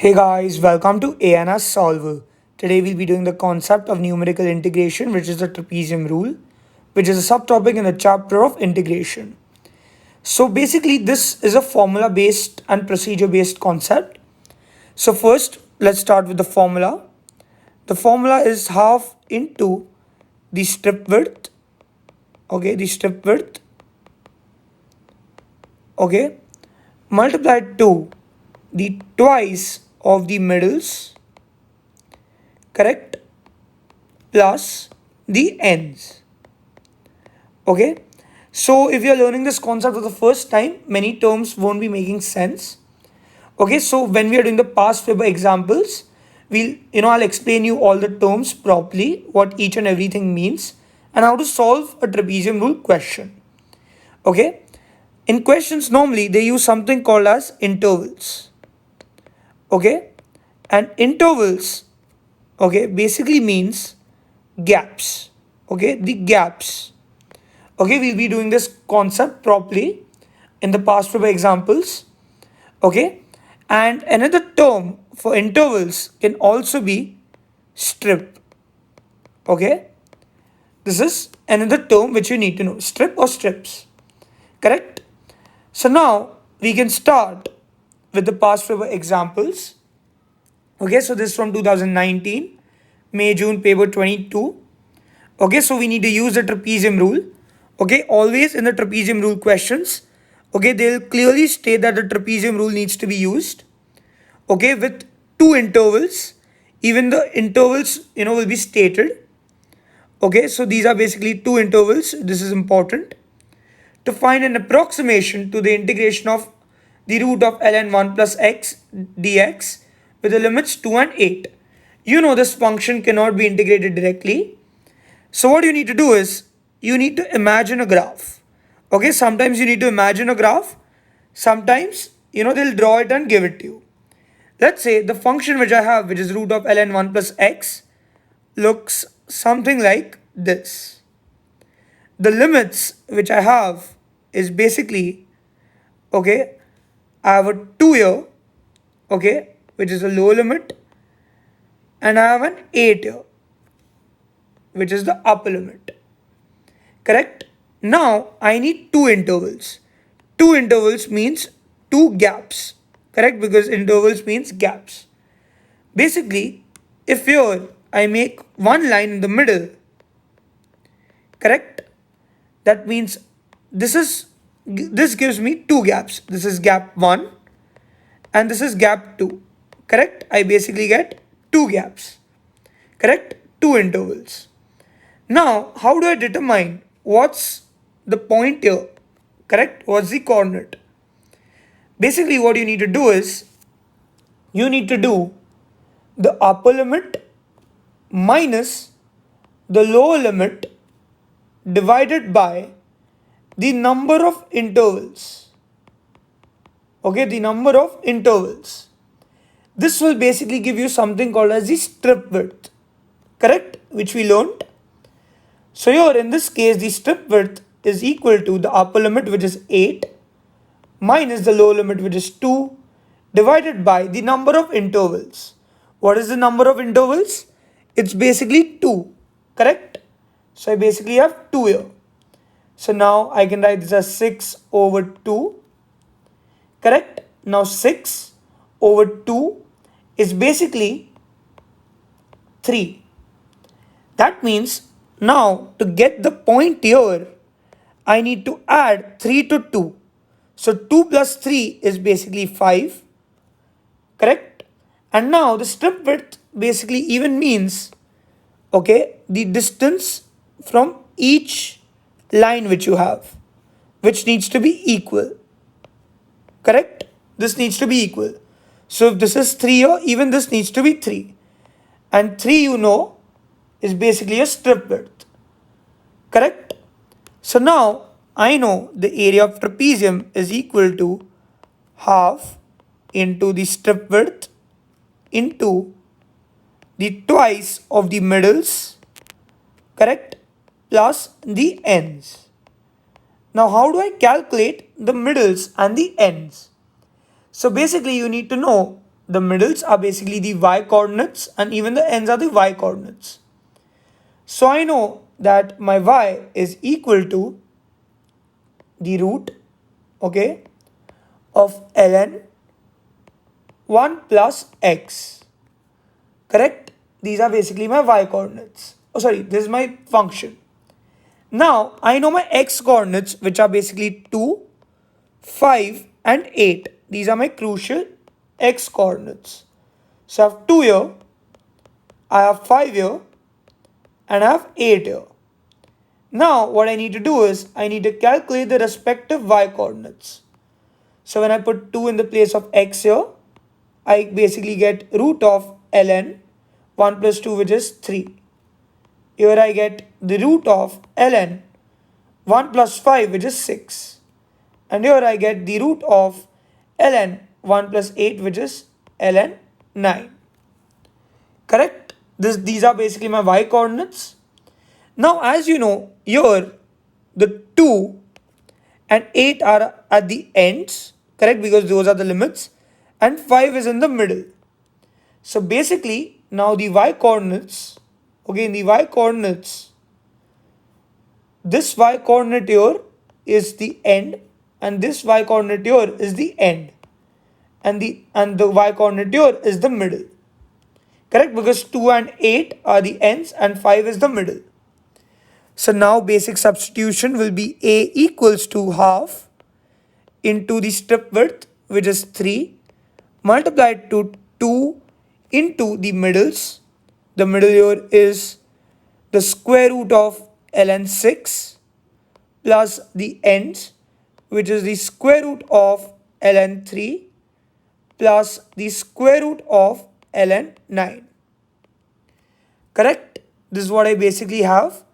Hey guys, welcome to ANS Solver. Today we'll be doing the concept of numerical integration, which is the trapezium rule, which is a subtopic in the chapter of integration. So basically this is a formula based and procedure based concept. So first let's start with the formula. The formula is half into the strip width, okay, multiplied to the twice of the middles, correct, plus the ends. Okay, so if you're learning this concept for the first time, many terms won't be making sense. Okay, so when we are doing the past paper examples, I'll explain you all the terms properly, what each and everything means, and how to solve a trapezium rule question. Okay, in questions normally they use something called as intervals. Okay, and intervals, okay, basically means gaps. Okay, the gaps. Okay, we'll be doing this concept properly in the past paper examples. Okay, and another term for intervals can also be strip. Okay, this is another term which you need to know, strip or strips, correct. So now we can start with the past paper examples. Okay, so this is from 2019 May June paper 22. Okay, so we need to use the trapezium rule. Okay, always in the trapezium rule questions, okay, they'll clearly state that the trapezium rule needs to be used. Okay, with two intervals, even the intervals will be stated. Okay, so these are basically two intervals. This is important to find an approximation to the integration of the root of ln 1 plus x dx with the limits 2 and 8. You know this function cannot be integrated directly. So what you need to do is you need to imagine a graph. Okay, sometimes you need to imagine a graph. Sometimes they'll draw it and give it to you. Let's say the function which I have, which is root of ln 1 plus x, looks something like this. The limits which I have is basically, okay, I have a 2 here, okay, which is a lower limit, and I have an 8 here, which is the upper limit, correct. Now I need two intervals. Two intervals means two gaps, correct, because intervals means gaps. Basically, if here I make one line in the middle, correct, that means this gives me two gaps. This is gap 1 and this is gap 2, correct. I basically get two gaps, correct, two intervals. Now how do I determine what's the point here, correct, what's the coordinate? Basically what you need to do is you need to do the upper limit minus the lower limit divided by the number of intervals. Okay, the number of intervals. This will basically give you something called as the strip width, correct, which we learned. So here in this case the strip width is equal to the upper limit, which is 8, minus the lower limit, which is 2, divided by the number of intervals. What is the number of intervals? It's basically 2, correct. So I basically have 2 here. So now I can write this as 6 over 2, correct. Now 6 over 2 is basically 3. That means now to get the point here, I need to add 3 to 2. So 2 plus 3 is basically 5, correct. And now the strip width basically even means, okay, the distance from each line which you have, which needs to be equal, correct. This needs to be equal. So if this is 3 here, even this needs to be 3. And 3 is basically a strip width, correct. So now I know the area of trapezium is equal to half into the strip width into the twice of the middles, correct, plus the ends. Now how do I calculate the middles and the ends? So basically you need to know the middles are basically the y coordinates and even the ends are the y coordinates. So I know that my y is equal to the root, okay, of ln 1 plus x. Correct? These are basically my y coordinates. Oh, sorry, this is my function. Now I know my x coordinates, which are basically 2, 5 and 8. These are my crucial x coordinates. So I have 2 here, I have 5 here, and I have 8 here. Now what I need to do is I need to calculate the respective y coordinates. So when I put 2 in the place of x here, I basically get root of ln 1 plus 2, which is 3. Here I get the root of ln 1 plus 5, which is 6. And here I get the root of ln 1 plus 8, which is ln 9. Correct? These are basically my y coordinates. Now as you know, here the 2 and 8 are at the ends, correct, because those are the limits, and 5 is in the middle. So basically now the y coordinates, okay, in the y coordinates, this y coordinate here is the end and this y coordinate here is the end, and the y coordinate here is the middle. Correct, because 2 and 8 are the ends and 5 is the middle. So now basic substitution will be a equals to half into the strip width, which is 3, multiplied to 2 into the middles. The middle here is the square root of ln 6 plus the ends, which is the square root of ln 3 plus the square root of ln 9. Correct? This is what I basically have.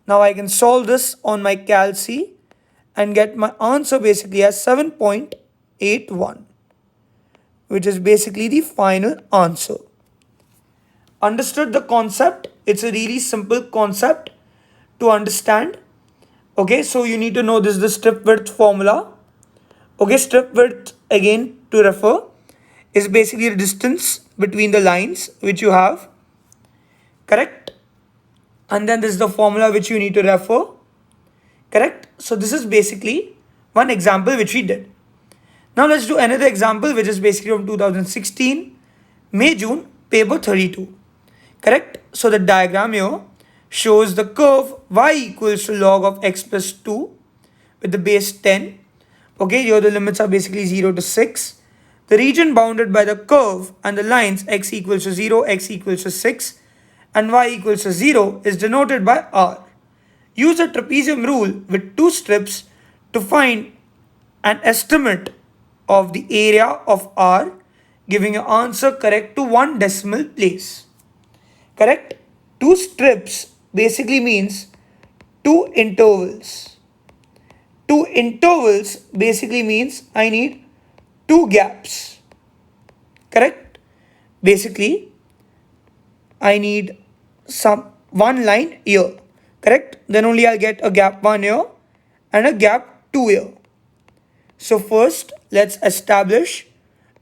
Now I can solve this on my Calc and get my answer basically as 7.81, which is basically the final answer. Understood the concept? It's a really simple concept to understand. Okay, so you need to know this is the strip width formula. Okay, strip width, again to refer, is basically the distance between the lines which you have. Correct? And then this is the formula which you need to refer. Correct? So this is basically one example which we did. Now let's do another example which is basically from 2016, May-June, paper 32. Correct? So the diagram here shows the curve y equals to log of x plus 2 with the base 10. Okay, here the limits are basically 0 to 6. The region bounded by the curve and the lines x equals to 0, x equals to 6 and y equals to 0 is denoted by r. Use the trapezium rule with 2 strips to find an estimate of the area of r, giving your answer correct to 1 decimal place. Correct? 2 strips basically means 2 intervals. 2 intervals basically means I need 2 gaps. Correct? Basically, I need one line here. Correct? Then only I'll get a gap 1 here and a gap 2 here. So first, let's establish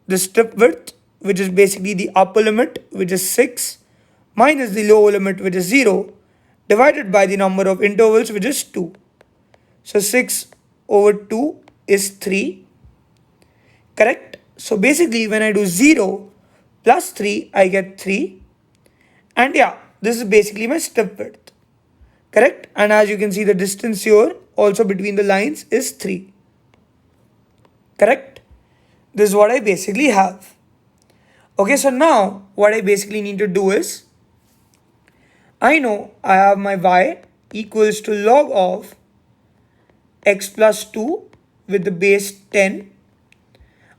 the strip width, which is basically the upper limit, which is 6, minus the lower limit, which is 0, divided by the number of intervals, which is 2. So 6 over 2 is 3. Correct? So basically, when I do 0 plus 3, I get 3. And yeah, this is basically my strip width. Correct? And as you can see, the distance here also between the lines is 3. Correct? This is what I basically have. Okay, so now what I basically need to do is, I know I have my y equals to log of x plus 2 with the base 10.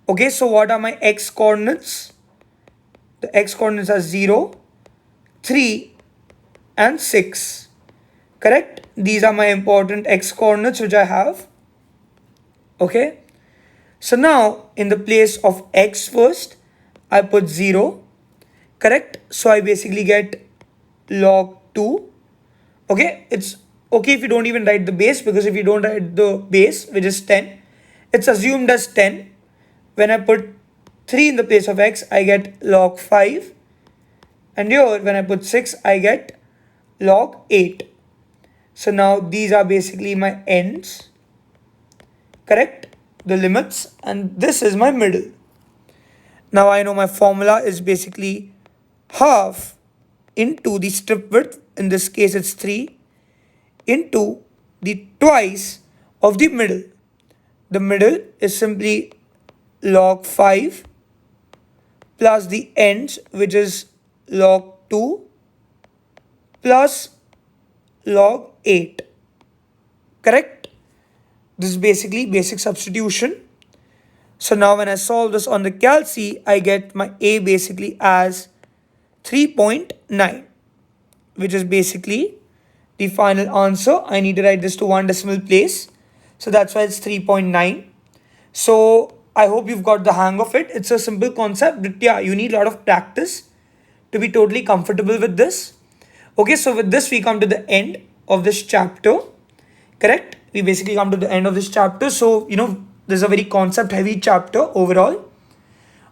Okay, so what are my x coordinates? The x coordinates are 0, 3 and 6. Correct? These are my important x coordinates which I have. Okay. So now in the place of x first, I put 0. Correct? So I basically get log 2. Okay. It's okay if you don't even write the base, because if you don't write the base, which is 10, it's assumed as 10. When I put 3 in the place of x, I get log 5. And here, when I put 6, I get log 8. So now these are basically my ends, correct? The limits, and this is my middle. Now I know my formula is basically half into the strip width, in this case it's 3, into the twice of the middle. The middle is simply log 5 plus the ends, which is log 2 plus log 8. Correct? This is basically basic substitution. So now when I solve this on the calc, I get my A basically as 3.9, which is basically the final answer. I need to write this to one decimal place. So that's why it's 3.9. So I hope you've got the hang of it. It's a simple concept, but yeah, you need a lot of practice to be totally comfortable with this. Okay, so with this, we come to the end of this chapter. Correct? We basically come to the end of this chapter. So, this is a very concept heavy chapter overall.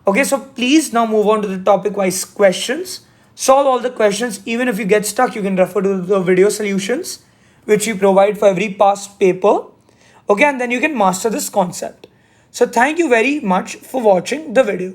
Okay, so please now move on to the topic wise questions. Solve all the questions. Even if you get stuck, you can refer to the video solutions which we provide for every past paper. Okay, and then you can master this concept. So thank you very much for watching the video.